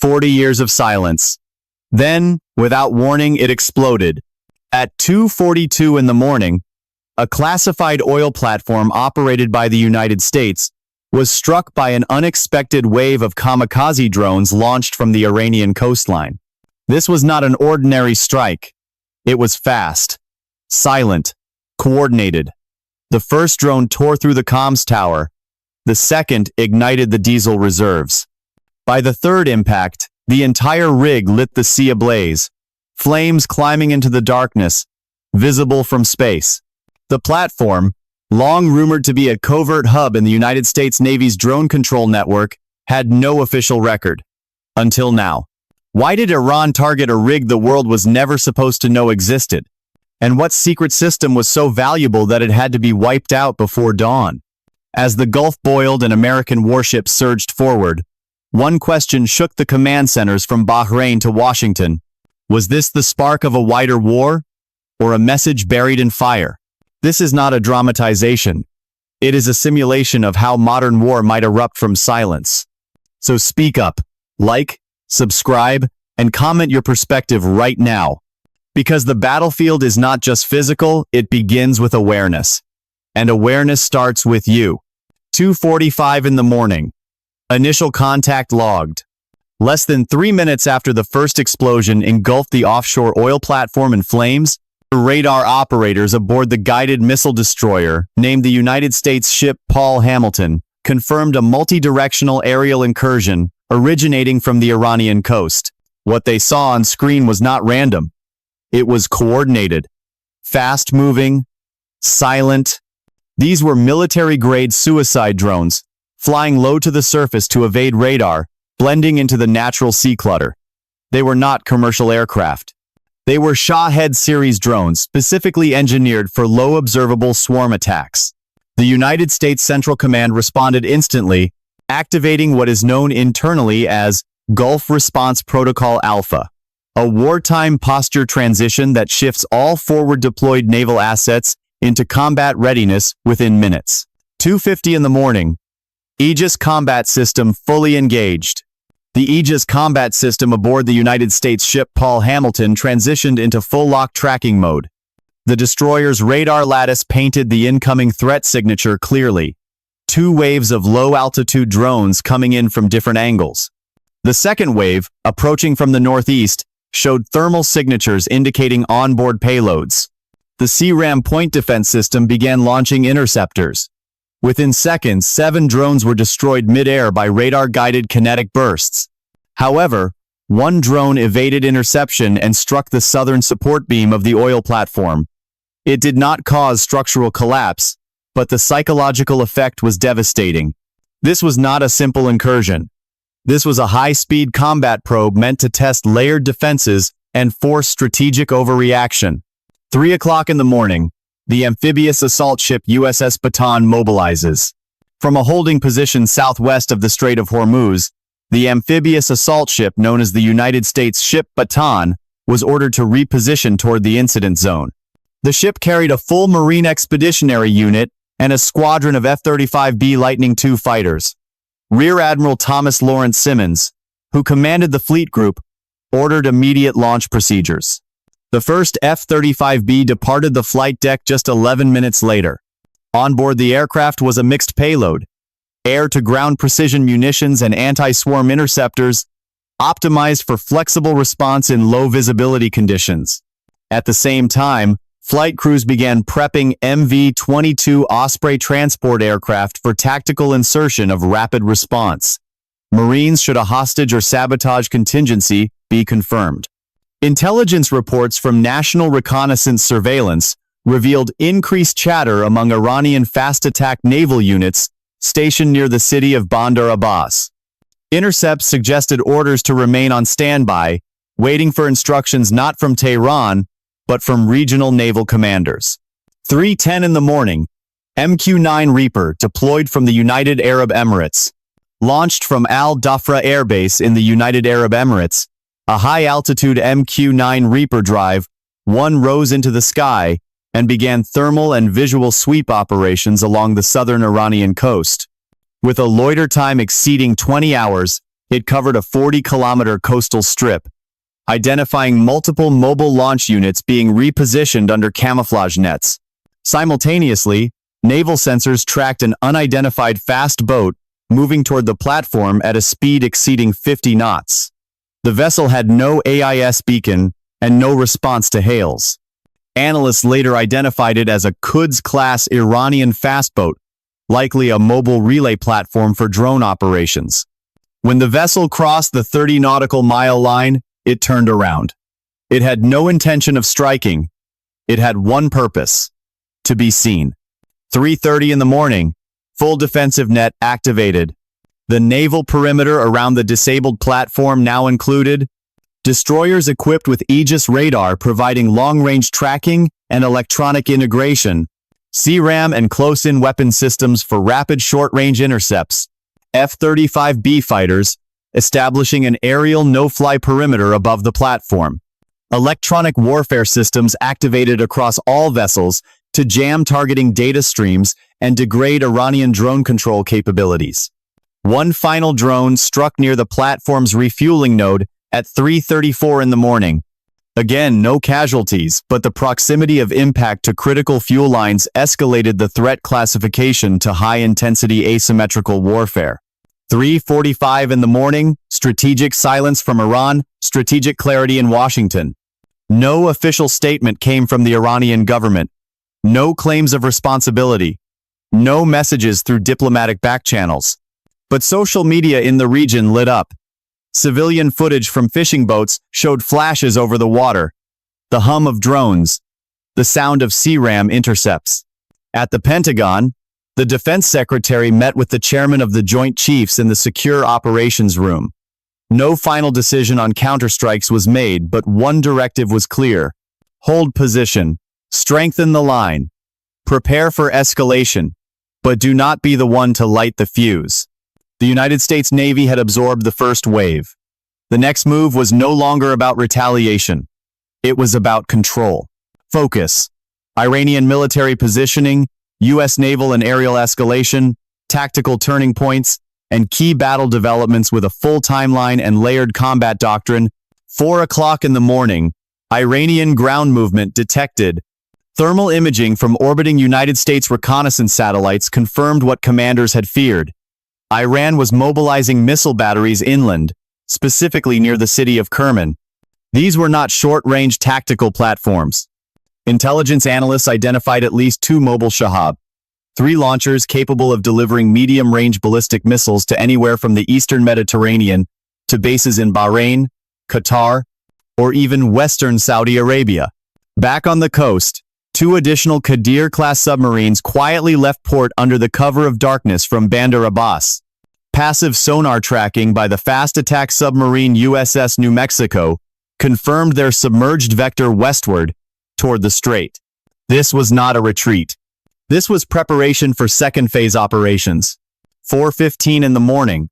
40 years of silence. Then, without warning, it exploded. At 2:42 in the morning, a classified oil platform operated by the United States was struck by an unexpected wave of kamikaze drones launched from the Iranian coastline. This was not an ordinary strike. It was fast, silent, coordinated. The first drone tore through the comms tower. The second ignited the diesel reserves. By the third impact, the entire rig lit the sea ablaze, flames climbing into the darkness, visible from space. The platform, long rumored to be a covert hub in the United States Navy's drone control network, had no official record. Until now. Why did Iran target a rig the world was never supposed to know existed? And what secret system was so valuable that it had to be wiped out before dawn? As the Gulf boiled and American warships surged forward, one question shook the command centers from Bahrain to Washington. Was this the spark of a wider war, or a message buried in fire? This is not a dramatization. It is a simulation of how modern war might erupt from silence. So speak up, like, subscribe, and comment your perspective right now. Because the battlefield is not just physical, it begins with awareness. And awareness starts with you. 2:45 in the morning. Initial contact logged. Less than 3 minutes after the first explosion engulfed the offshore oil platform in flames, radar operators aboard the guided missile destroyer, named the United States ship Paul Hamilton, confirmed a multi-directional aerial incursion originating from the Iranian coast. What they saw on screen was not random. It was coordinated, fast-moving, silent. These were military-grade suicide drones, flying low to the surface to evade radar, blending into the natural sea clutter. They were not commercial aircraft. They were Shahed series drones specifically engineered for low observable swarm attacks. The United States Central Command responded instantly, activating what is known internally as Gulf Response Protocol Alpha, a wartime posture transition that shifts all forward deployed naval assets into combat readiness within minutes. 2:50 in the morning. Aegis Combat System fully engaged. The Aegis combat system aboard the United States ship Paul Hamilton transitioned into full lock tracking mode. The destroyer's radar lattice painted the incoming threat signature clearly. 2 waves of low-altitude drones coming in from different angles. The second wave, approaching from the northeast, showed thermal signatures indicating onboard payloads. The CRAM point defense system began launching interceptors. Within seconds, 7 drones were destroyed mid-air by radar-guided kinetic bursts. However, one drone evaded interception and struck the southern support beam of the oil platform. It did not cause structural collapse, but the psychological effect was devastating. This was not a simple incursion. This was a high-speed combat probe meant to test layered defenses and force strategic overreaction. 3 o'clock in the morning. The amphibious assault ship USS Bataan mobilizes. From a holding position southwest of the Strait of Hormuz, the amphibious assault ship known as the United States ship Bataan was ordered to reposition toward the incident zone. The ship carried a full Marine Expeditionary Unit and a squadron of F-35B Lightning II fighters. Rear Admiral Thomas Lawrence Simmons, who commanded the fleet group, ordered immediate launch procedures. The first F-35B departed the flight deck just 11 minutes later. On board the aircraft was a mixed payload, air-to-ground precision munitions and anti-swarm interceptors, optimized for flexible response in low-visibility conditions. At the same time, flight crews began prepping MV-22 Osprey transport aircraft for tactical insertion of rapid response. Marines should a hostage or sabotage contingency be confirmed. Intelligence reports from National Reconnaissance Surveillance revealed increased chatter among Iranian fast-attack naval units stationed near the city of Bandar Abbas. Intercepts suggested orders to remain on standby, waiting for instructions not from Tehran, but from regional naval commanders. 3:10 in the morning, MQ-9 Reaper deployed from the United Arab Emirates. Launched from Al Dhafra Air Base in the United Arab Emirates, a high-altitude MQ-9 Reaper drive, one rose into the sky and began thermal and visual sweep operations along the southern Iranian coast. With a loiter time exceeding 20 hours, It covered a 40-kilometer coastal strip, identifying multiple mobile launch units being repositioned under camouflage nets. Simultaneously, naval sensors tracked an unidentified fast boat moving toward the platform at a speed exceeding 50 knots. The vessel had no AIS beacon and no response to hails. Analysts later identified it as a Quds-class Iranian fast boat, likely a mobile relay platform for drone operations. When the vessel crossed the 30 nautical mile line, it turned around. It had no intention of striking. It had one purpose: to be seen. 3:30 in the morning, full defensive net activated. The naval perimeter around the disabled platform now included destroyers equipped with Aegis radar providing long-range tracking and electronic integration, CRAM and close-in weapon systems for rapid short-range intercepts, F-35B fighters, establishing an aerial no-fly perimeter above the platform, electronic warfare systems activated across all vessels to jam targeting data streams and degrade Iranian drone control capabilities. One final drone struck near the platform's refueling node at 3:34 in the morning. Again, no casualties, but the proximity of impact to critical fuel lines escalated the threat classification to high-intensity asymmetrical warfare. 3:45 in the morning, strategic silence from Iran, strategic clarity in Washington. No official statement came from the Iranian government. No claims of responsibility. No messages through diplomatic backchannels. But social media in the region lit up. Civilian footage from fishing boats showed flashes over the water, the hum of drones, the sound of CRAM intercepts. At the Pentagon, the defense secretary met with the chairman of the Joint Chiefs in the Secure Operations Room. No final decision on counterstrikes was made, but one directive was clear: hold position, strengthen the line, prepare for escalation, but do not be the one to light the fuse. The United States Navy had absorbed the first wave. The next move was no longer about retaliation. It was about control. Focus. Iranian military positioning, U.S. naval and aerial escalation, tactical turning points, and key battle developments with a full timeline and layered combat doctrine. 4 o'clock in the morning, Iranian ground movement detected. Thermal imaging from orbiting United States reconnaissance satellites confirmed what commanders had feared. Iran was mobilizing missile batteries inland, specifically near the city of Kerman. These were not short-range tactical platforms. Intelligence analysts identified at least 2 mobile Shahab, 3 launchers capable of delivering medium-range ballistic missiles to anywhere from the eastern Mediterranean to bases in Bahrain, Qatar, or even western Saudi Arabia. Back on the coast, 2 additional Qadir-class submarines quietly left port under the cover of darkness from Bandar Abbas. Passive sonar tracking by the fast attack submarine USS New Mexico confirmed their submerged vector westward toward the strait. This was not a retreat. This was preparation for second phase operations. 4:15 in the morning.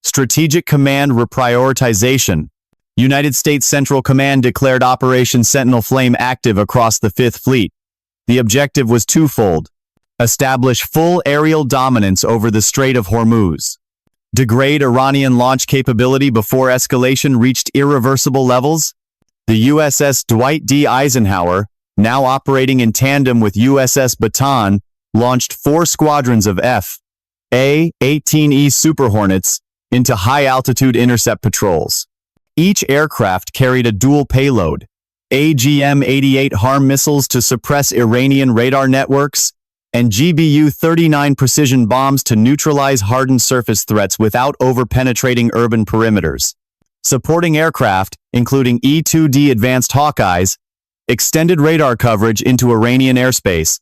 Strategic Command reprioritization. United States Central Command declared Operation Sentinel Flame active across the 5th Fleet. The objective was twofold: establish full aerial dominance over the Strait of Hormuz, degrade Iranian launch capability before escalation reached irreversible levels. The USS Dwight D. Eisenhower, now operating in tandem with USS Bataan, launched 4 squadrons of F/A-18E Super Hornets into high-altitude intercept patrols. Each aircraft carried a dual payload: AGM-88 HARM missiles to suppress Iranian radar networks, and GBU-39 precision bombs to neutralize hardened surface threats without over-penetrating urban perimeters. Supporting aircraft, including E-2D Advanced Hawkeyes, extended radar coverage into Iranian airspace,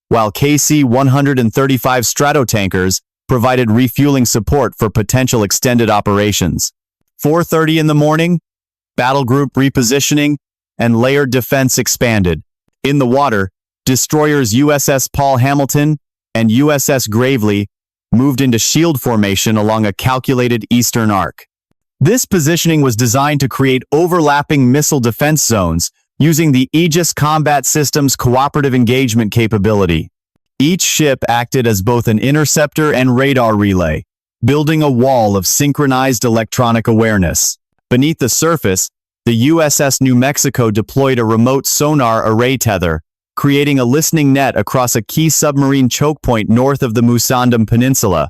while KC-135 Stratotankers provided refueling support for potential extended operations. 4:30 in the morning, battle group repositioning and layered defense expanded. In the water, destroyers USS Paul Hamilton and USS Gravely moved into shield formation along a calculated eastern arc. This positioning was designed to create overlapping missile defense zones using the Aegis Combat System's cooperative engagement capability. Each ship acted as both an interceptor and radar relay, building a wall of synchronized electronic awareness. Beneath the surface, the USS New Mexico deployed a remote sonar array tether, creating a listening net across a key submarine choke point north of the Musandam Peninsula.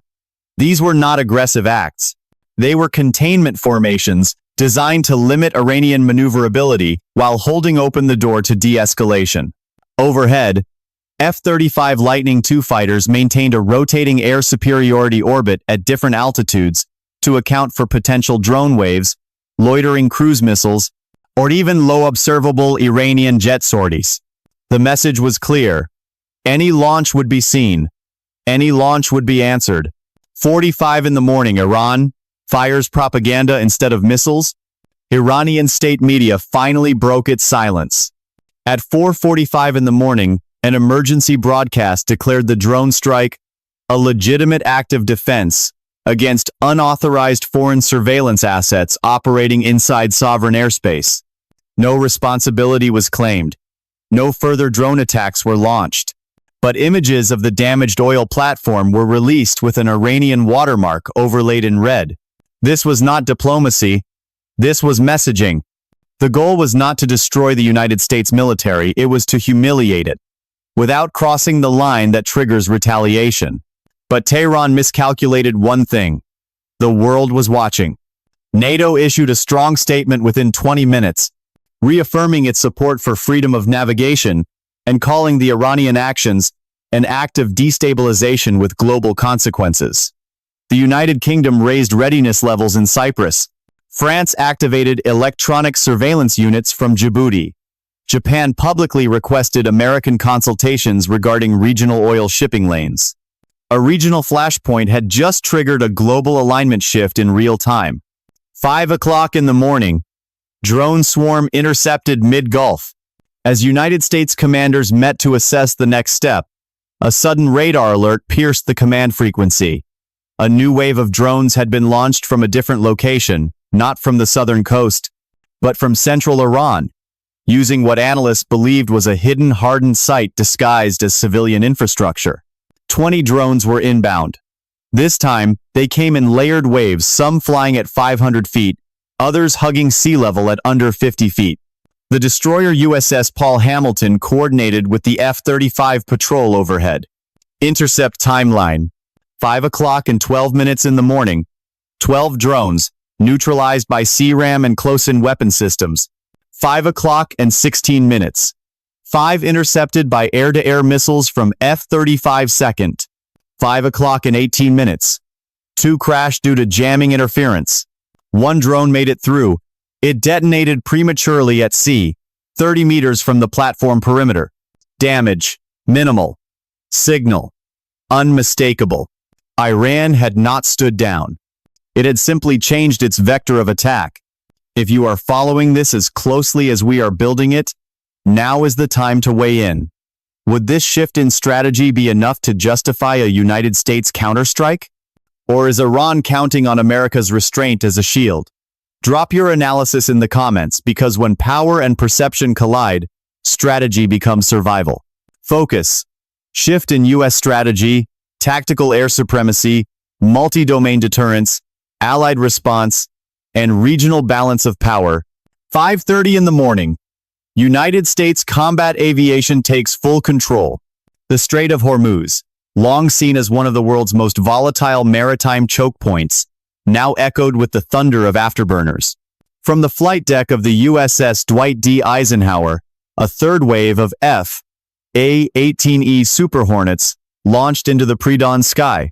These were not aggressive acts. They were containment formations designed to limit Iranian maneuverability while holding open the door to de-escalation. Overhead, F-35 Lightning II fighters maintained a rotating air superiority orbit at different altitudes to account for potential drone waves, loitering cruise missiles, or even low observable Iranian jet sorties. The message was clear. Any launch would be seen. Any launch would be answered. 4:45 in the morning, Iran fires propaganda instead of missiles. Iranian state media finally broke its silence. At 4:45 in the morning, an emergency broadcast declared the drone strike a legitimate act of defense against unauthorized foreign surveillance assets operating inside sovereign airspace. No responsibility was claimed. No further drone attacks were launched. But images of the damaged oil platform were released with an Iranian watermark overlaid in red. This was not diplomacy. This was messaging. The goal was not to destroy the United States military, it was to humiliate it, without crossing the line that triggers retaliation. But Tehran miscalculated one thing. The world was watching. NATO issued a strong statement within 20 minutes, reaffirming its support for freedom of navigation and calling the Iranian actions an act of destabilization with global consequences. The United Kingdom raised readiness levels in Cyprus. France activated electronic surveillance units from Djibouti. Japan publicly requested American consultations regarding regional oil shipping lanes. A regional flashpoint had just triggered a global alignment shift in real time. 5 o'clock in the morning, drone swarm intercepted mid-Gulf. As United States commanders met to assess the next step, a sudden radar alert pierced the command frequency. A new wave of drones had been launched from a different location, not from the southern coast, but from central Iran, using what analysts believed was a hidden hardened site disguised as civilian infrastructure. 20 drones were inbound. This time, they came in layered waves, some flying at 500 feet, others hugging sea level at under 50 feet. The destroyer USS Paul Hamilton coordinated with the F-35 patrol overhead. Intercept timeline. 5 o'clock and 12 minutes in the morning. 12 drones, neutralized by CRAM and close-in weapon systems. 5 o'clock and 16 minutes. 5 intercepted by air-to-air missiles from F-35 second. 5 o'clock and 18 minutes. 2 crashed due to jamming interference. 1 drone made it through. It detonated prematurely at sea, 30 meters from the platform perimeter. Damage, minimal. Signal, unmistakable. Iran had not stood down. It had simply changed its vector of attack. If you are following this as closely as we are building it, now is the time to weigh in. Would this shift in strategy be enough to justify a United States counterstrike? Or is Iran counting on America's restraint as a shield? Drop your analysis in the comments, because when power and perception collide, strategy becomes survival. Focus. Shift in U.S. strategy, tactical air supremacy, multi-domain deterrence, allied response, and regional balance of power. 5:30 in the morning. United States combat aviation takes full control. The Strait of Hormuz, long seen as one of the world's most volatile maritime choke points, now echoed with the thunder of afterburners. From the flight deck of the USS Dwight D. Eisenhower, a third wave of F/A-18E Super Hornets launched into the pre-dawn sky.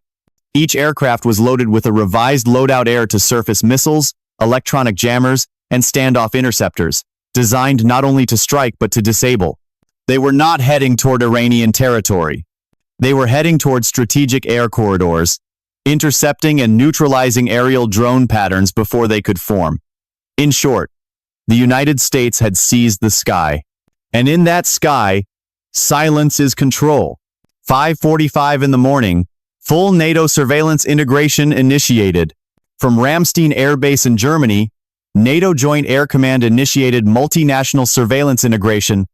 Each aircraft was loaded with a revised loadout air-to-surface missiles, electronic jammers, and standoff interceptors, designed not only to strike but to disable. They were not heading toward Iranian territory. They were heading toward strategic air corridors, intercepting and neutralizing aerial drone patterns before they could form. In short, the United States had seized the sky. And in that sky, silence is control. 5:45 in the morning, full NATO surveillance integration initiated. From Ramstein Air Base in Germany, NATO Joint Air Command initiated multinational surveillance integration,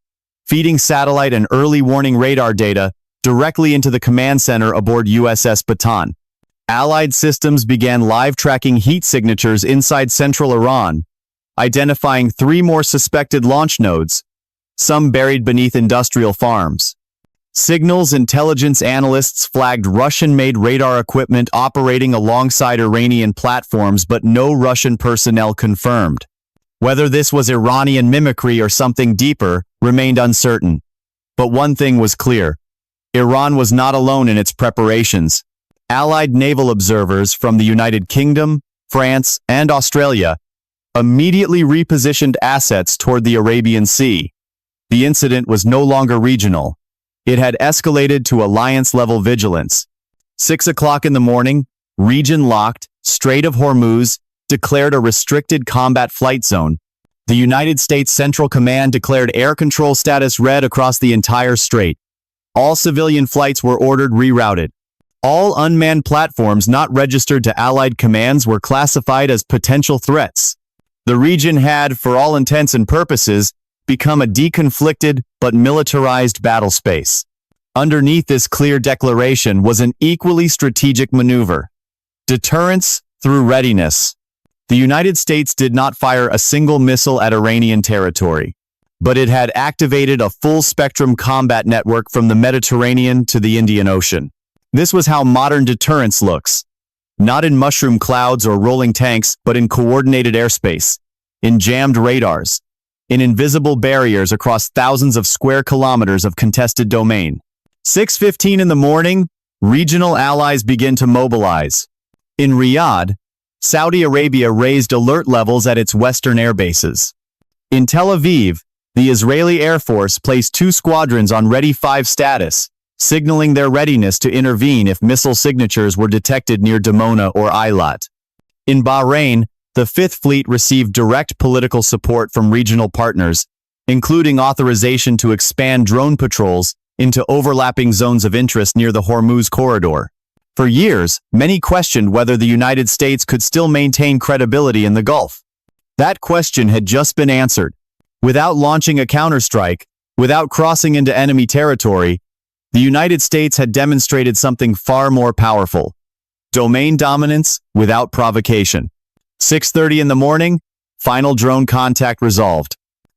feeding satellite and early warning radar data directly into the command center aboard USS Bataan. Allied systems began live tracking heat signatures inside central Iran, identifying 3 more suspected launch nodes, some buried beneath industrial farms. Signals intelligence analysts flagged Russian-made radar equipment operating alongside Iranian platforms, but no Russian personnel confirmed. Whether this was Iranian mimicry or something deeper remained uncertain. But one thing was clear: Iran was not alone in its preparations. Allied naval observers from the United Kingdom, France, and Australia immediately repositioned assets toward the Arabian Sea. The incident was no longer regional. It had escalated to alliance-level vigilance. 6 o'clock in the morning, region-locked, Strait of Hormuz declared a restricted combat flight zone. The United States Central Command declared air control status red across the entire strait. All civilian flights were ordered rerouted. All unmanned platforms not registered to Allied commands were classified as potential threats. The region had, for all intents and purposes, become a deconflicted but militarized battle space. Underneath this clear declaration was an equally strategic maneuver: deterrence through readiness. The United States did not fire a single missile at Iranian territory, but it had activated a full-spectrum combat network from the Mediterranean to the Indian Ocean. This was how modern deterrence looks: not in mushroom clouds or rolling tanks, but in coordinated airspace, in jammed radars, in invisible barriers across thousands of square kilometers of contested domain. 6:15 in the morning, regional allies begin to mobilize. In Riyadh, Saudi Arabia raised alert levels at its western air bases. In Tel Aviv, the Israeli Air Force placed 2 squadrons on Ready 5 status, signaling their readiness to intervene if missile signatures were detected near Dimona or Eilat. In Bahrain, the Fifth Fleet received direct political support from regional partners, including authorization to expand drone patrols into overlapping zones of interest near the Hormuz corridor. For years, many questioned whether the United States could still maintain credibility in the Gulf. That question had just been answered. Without launching a counterstrike, without crossing into enemy territory, the United States had demonstrated something far more powerful: domain dominance without provocation. 6:30 in the morning, final drone contact resolved.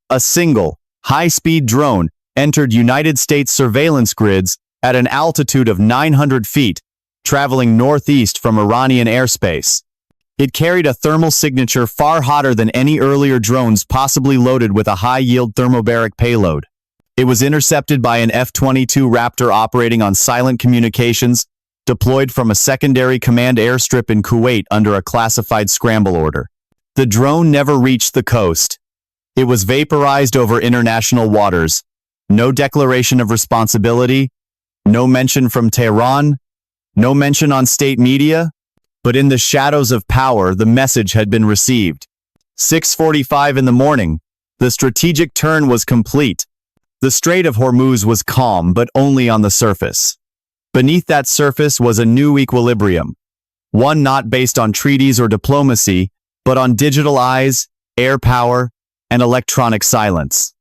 A single, high-speed drone entered United States surveillance grids at an altitude of 900 feet, traveling northeast from Iranian airspace. It carried a thermal signature far hotter than any earlier drones possibly loaded with a high-yield thermobaric payload. It was intercepted by an F-22 Raptor operating on silent communications, deployed from a secondary command airstrip in Kuwait under a classified scramble order. The drone never reached the coast. It was vaporized over international waters. No declaration of responsibility, no mention from Tehran, no mention on state media, but in the shadows of power, the message had been received. 6:45 in the morning, the strategic turn was complete. The Strait of Hormuz was calm, but only on the surface. Beneath that surface was a new equilibrium, one not based on treaties or diplomacy, but on digital eyes, air power, and electronic silence.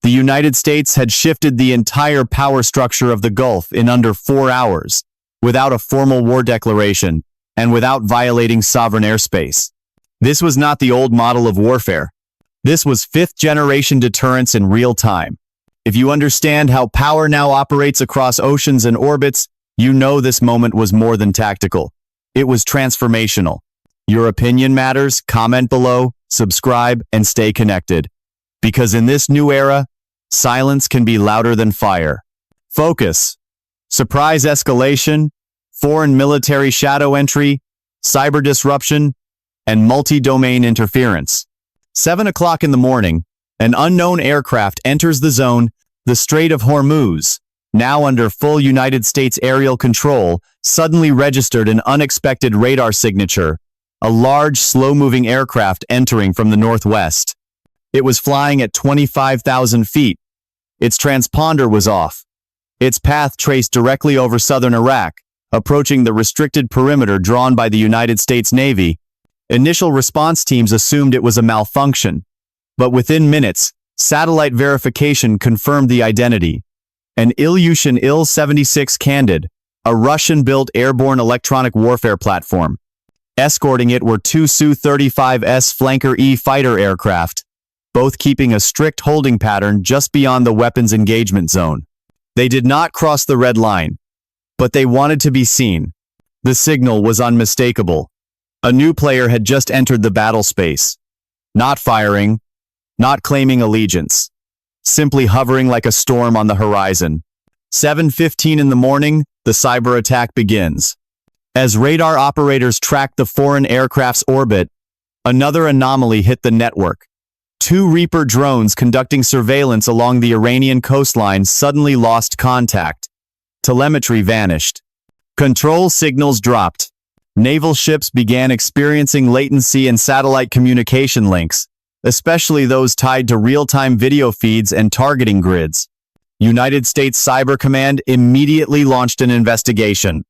The United States had shifted the entire power structure of the Gulf in under 4 hours, without a formal war declaration, and without violating sovereign airspace. This was not the old model of warfare. This was fifth-generation deterrence in real time. If you understand how power now operates across oceans and orbits, you know this moment was more than tactical. It was transformational. Your opinion matters. Comment below, subscribe, and stay connected. Because in this new era, silence can be louder than fire. Focus. Surprise escalation, foreign military shadow entry, cyber disruption, and multi-domain interference. 7 o'clock in the morning, an unknown aircraft enters the zone. The Strait of Hormuz, now under full United States aerial control, suddenly registered an unexpected radar signature, a large, slow-moving aircraft entering from the northwest. It was flying at 25,000 feet. Its transponder was off. Its path traced directly over southern Iraq, approaching the restricted perimeter drawn by the United States Navy. Initial response teams assumed it was a malfunction, but within minutes, satellite verification confirmed the identity. An Ilyushin Il-76 Candid, a Russian-built airborne electronic warfare platform. Escorting it were two Su-35S Flanker E fighter aircraft, both keeping a strict holding pattern just beyond the weapons engagement zone. They did not cross the red line, but they wanted to be seen. The signal was unmistakable. A new player had just entered the battle space. Not firing, not claiming allegiance, simply hovering like a storm on the horizon. 7:15 in the morning, the cyber attack begins. As radar operators tracked the foreign aircraft's orbit, another anomaly hit the network. Two Reaper drones conducting surveillance along the Iranian coastline suddenly lost contact. Telemetry vanished. Control signals dropped. Naval ships began experiencing latency in satellite communication links, especially those tied to real-time video feeds and targeting grids. United States Cyber Command immediately launched an investigation.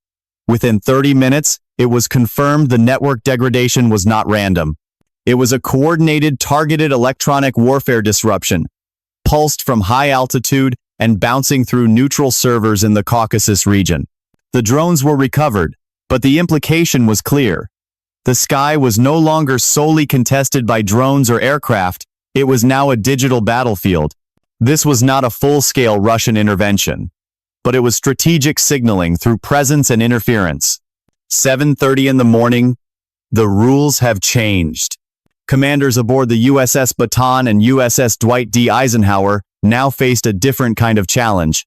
Within 30 minutes, it was confirmed the network degradation was not random. It was a coordinated, targeted electronic warfare disruption, pulsed from high altitude and bouncing through neutral servers in the Caucasus region. The drones were recovered, but the implication was clear. The sky was no longer solely contested by drones or aircraft, it was now a digital battlefield. This was not a full-scale Russian intervention, but it was strategic signaling through presence and interference. 7:30 in the morning, the rules have changed. Commanders aboard the USS Bataan and USS Dwight D. Eisenhower now faced a different kind of challenge.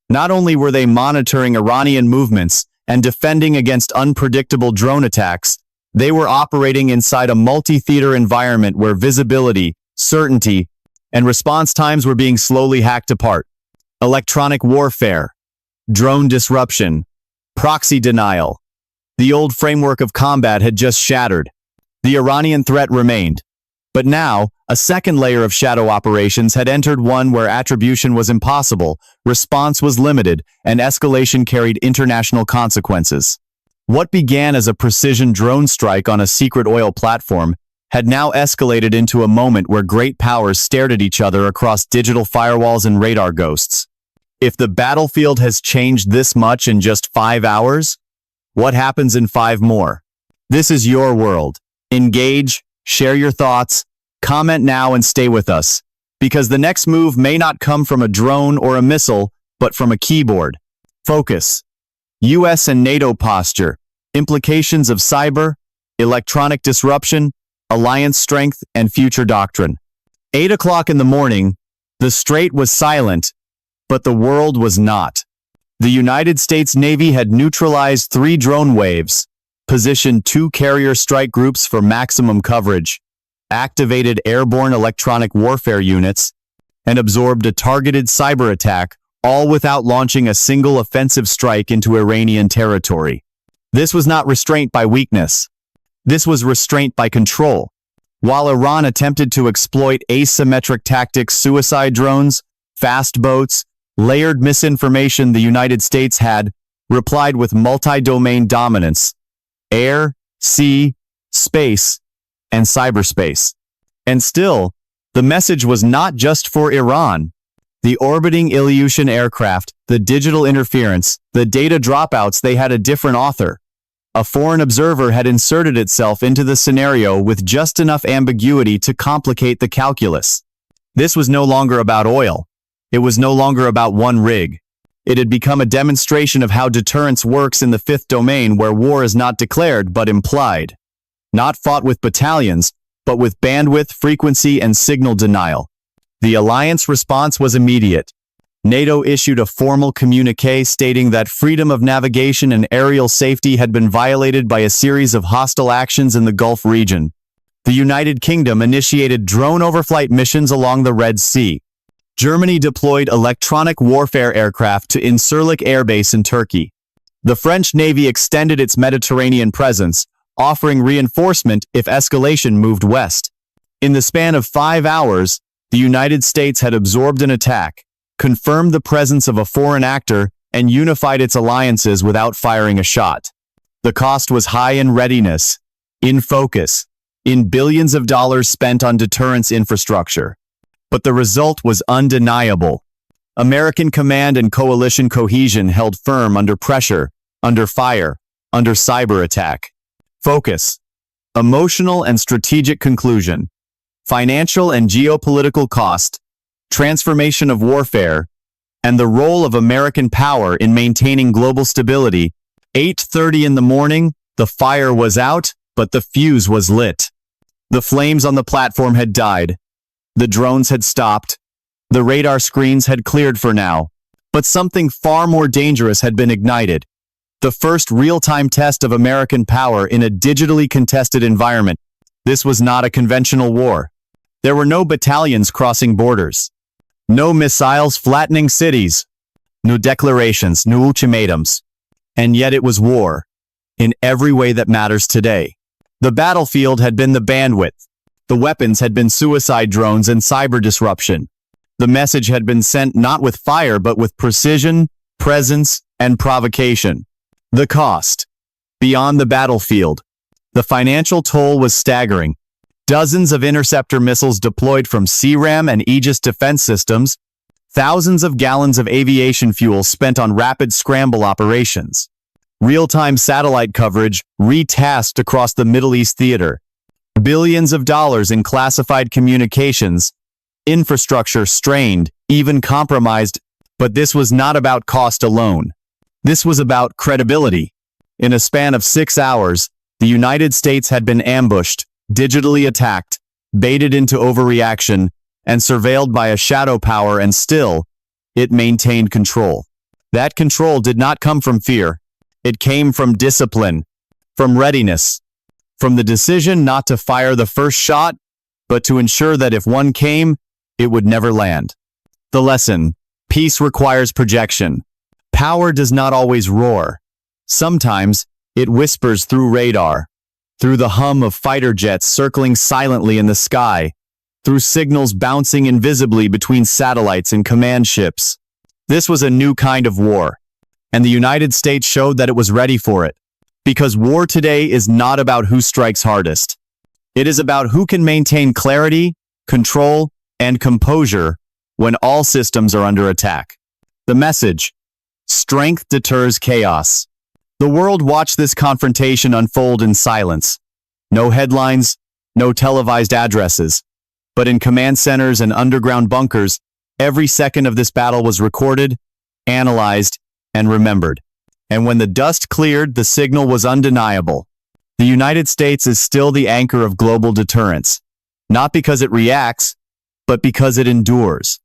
Not only were they monitoring Iranian movements and defending against unpredictable drone attacks, they were operating inside a multi-theater environment where visibility, certainty, and response times were being slowly hacked apart. Electronic warfare, drone disruption, proxy denial. The old framework of combat had just shattered. The Iranian threat remained. But now, a second layer of shadow operations had entered, one where attribution was impossible, response was limited, and escalation carried international consequences. What began as a precision drone strike on a secret oil platform had now escalated into a moment where great powers stared at each other across digital firewalls and radar ghosts. If the battlefield has changed this much in just 5 hours, what happens in 5 more? This is your world. Engage, share your thoughts, comment now and stay with us, because the next move may not come from a drone or a missile, but from a keyboard. Focus. US and NATO posture, implications of cyber, electronic disruption, alliance strength, and future doctrine. 8 o'clock in the morning, the strait was silent, but the world was not. The United States Navy had neutralized 3 drone waves, positioned 2 carrier strike groups for maximum coverage, activated airborne electronic warfare units, and absorbed a targeted cyber attack, all without launching a single offensive strike into Iranian territory. This was not restraint by weakness. This was restraint by control. While Iran attempted to exploit asymmetric tactics, suicide drones, fast boats, layered misinformation, the United States had replied with multi-domain dominance: air, sea, space, and cyberspace. And still, the message was not just for Iran. The orbiting Ilyushin aircraft, the digital interference, the data dropouts, they had a different author. A foreign observer had inserted itself into the scenario with just enough ambiguity to complicate the calculus. This was no longer about oil. It was no longer about one rig. It had become a demonstration of how deterrence works in the 5th domain, where war is not declared but implied. Not fought with battalions, but with bandwidth, frequency, and signal denial. The alliance response was immediate. NATO issued a formal communiqué stating that freedom of navigation and aerial safety had been violated by a series of hostile actions in the Gulf region. The United Kingdom initiated drone overflight missions along the Red Sea. Germany deployed electronic warfare aircraft to Incirlik Air Base in Turkey. The French Navy extended its Mediterranean presence, offering reinforcement if escalation moved west. In the span of 5 hours, the United States had absorbed an attack, confirmed the presence of a foreign actor, and unified its alliances without firing a shot. The cost was high in readiness, in focus, in billions of dollars spent on deterrence infrastructure. But the result was undeniable. American command and coalition cohesion held firm under pressure, under fire, under cyber attack. Focus. Emotional and strategic conclusion. Financial and geopolitical cost. Transformation of warfare. And the role of American power in maintaining global stability. 8:30 in the morning, the fire was out, but the fuse was lit. The flames on the platform had died. The drones had stopped. The radar screens had cleared for now. But something far more dangerous had been ignited. The first real-time test of American power in a digitally contested environment. This was not a conventional war. There were no battalions crossing borders. No missiles flattening cities. No declarations, no ultimatums. And yet it was war. In every way that matters today. The battlefield had been the bandwidth. The weapons had been suicide drones and cyber disruption. The message had been sent not with fire but with precision, presence, and provocation. The cost. Beyond the battlefield. The financial toll was staggering. Dozens of interceptor missiles deployed from CRAM and Aegis defense systems. Thousands of gallons of aviation fuel spent on rapid scramble operations. Real-time satellite coverage retasked across the Middle East theater. Billions of dollars in classified communications. Infrastructure strained, even compromised. But this was not about cost alone. This was about credibility. In a span of 6 hours, the United States had been ambushed, digitally attacked, baited into overreaction, and surveilled by a shadow power, and still, it maintained control. That control did not come from fear. It came from discipline, from readiness, from the decision not to fire the first shot, but to ensure that if one came, it would never land. The lesson: peace requires projection. Power does not always roar. Sometimes, it whispers through radar, through the hum of fighter jets circling silently in the sky, through signals bouncing invisibly between satellites and command ships. This was a new kind of war, and the United States showed that it was ready for it. Because war today is not about who strikes hardest. It is about who can maintain clarity, control, and composure when all systems are under attack. The message: strength deters chaos. The world watched this confrontation unfold in silence. No headlines, no televised addresses. But in command centers and underground bunkers, every second of this battle was recorded, analyzed, and remembered. And when the dust cleared, the signal was undeniable. The United States is still the anchor of global deterrence. Not because it reacts, but because it endures.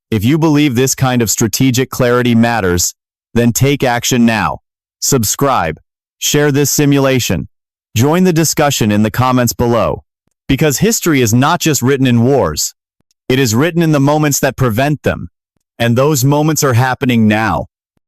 If you believe this kind of strategic clarity matters, then take action now. Subscribe. Share this simulation. Join the discussion in the comments below. Because history is not just written in wars. It is written in the moments that prevent them. And those moments are happening now.